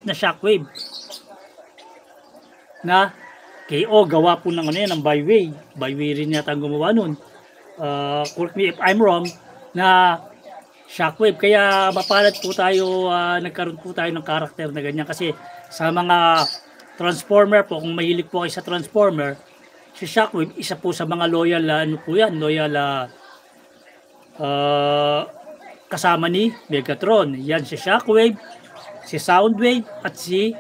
na shockwave na KO gawa po ng ano yan, ng Byway. Byway rin yata ang gumawa nun. Correct me if I'm wrong, na shockwave. Kaya mapalad po tayo, nagkaroon po tayo ng karakter na ganyan. Kasi sa mga Transformer po, kung mahilig po kayo sa Transformer, si Shockwave, isa po sa mga loyal, ano po yan, loyal kasama ni Megatron. Yan si Shockwave, si Soundwave, at si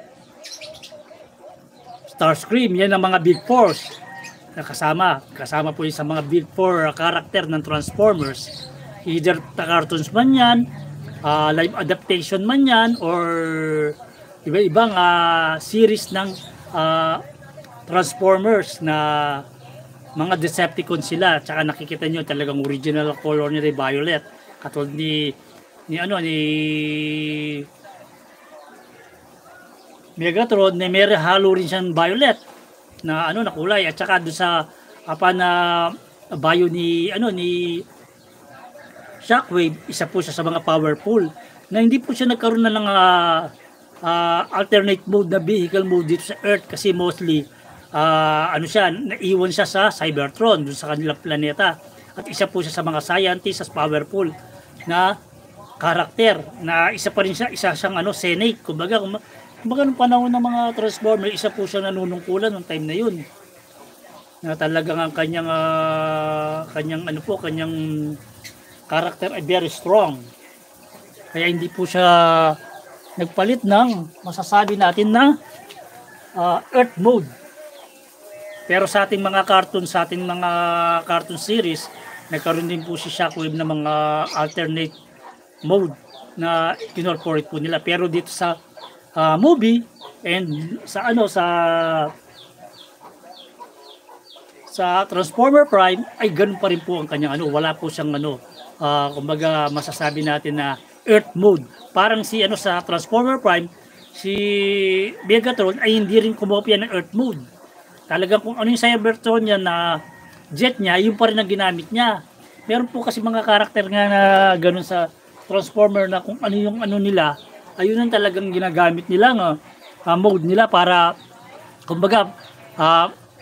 Starscream. Yan ang mga Big Force na kasama. Kasama po yun sa mga Big Four karakter ng Transformers. Either cartoons man yan, live adaptation man yan, or iba-ibang series ng Transformers na mga Decepticons sila. Tsaka nakikita nyo talagang original color nila violet. Katulad ni Megatron, na may halo rin siyang violet na na kulay. At saka doon sa na bio ni Shockwave, isa po siya sa mga powerful na hindi po siya nagkaroon na ng alternate mode na vehicle mode dito sa Earth, kasi mostly naiwan siya sa Cybertron, doon sa kanilang planeta. At isa po siya sa mga scientists as powerful na karakter, na isa pa rin siya, isa siyang Senate. Kumbaga nung panahon ng mga Transformers, isa po siya nanunungkulan ng time na yun. Na talagang ang kanyang karakter ay very strong. Kaya hindi po siya nagpalit ng masasabi natin na Earth mode. Pero sa ating mga cartoon series, nagkaroon din po si Shockwave na mga alternate mode na incorporate po nila. Pero dito sa movie and sa Transformer Prime ay ganun pa rin po ang kanyang wala po siyang kumbaga masasabi natin na Earth mode. Parang sa Transformer Prime, si Megatron ay hindi rin kumopya ng Earth mode. Talagang kung ano yung Cybertron niya na jet niya, yun pa rin ang ginamit niya. Meron po kasi mga karakter nga na ganun sa Transformer na kung ano yung nila, ayun ang talagang ginagamit nila mode nila para kumbaga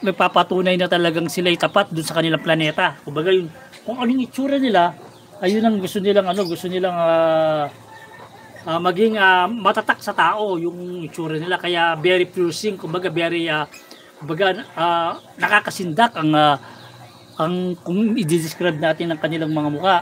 nagpapatunay na talagang sila ay tapat dun sa kanilang planeta. Kumbaga yun, kung ano yung itsura nila, ayun ang gusto nilang maging matatak sa tao yung itsura nila. Kaya very piercing, kumbaga very nakakasindak ang kung i-describe natin ang kanilang mga mukha.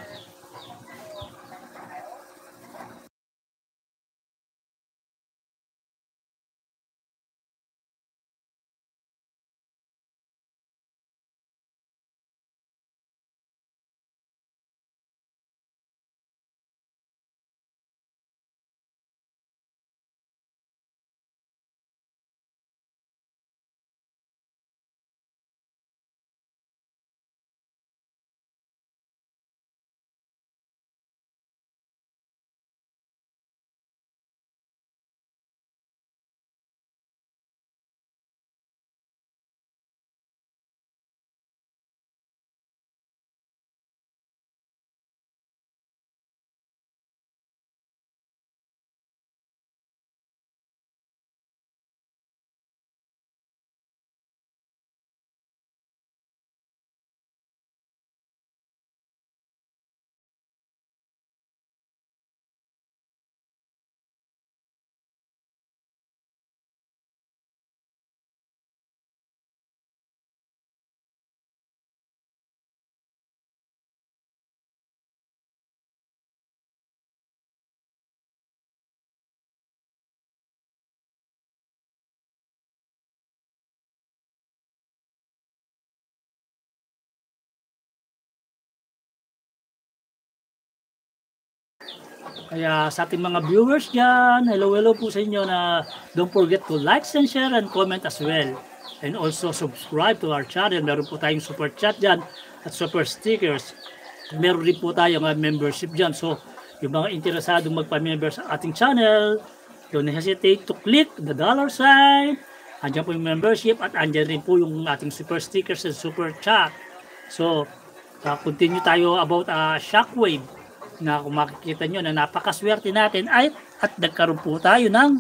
Kaya sa ating mga viewers dyan, hello po sa inyo, na don't forget to like and share and comment as well. And also subscribe to our channel. Meron po tayong super chat dyan at super stickers. Meron rin po tayong membership dyan. So yung mga interesadong magpa-member sa ating channel, don't hesitate to click the $sign. Andyan po yung membership at andyan rin po yung ating super stickers and super chat. So continue tayo about Shockwave, na kung makikita nyo na napakaswerte natin at nagkaroon po tayo ng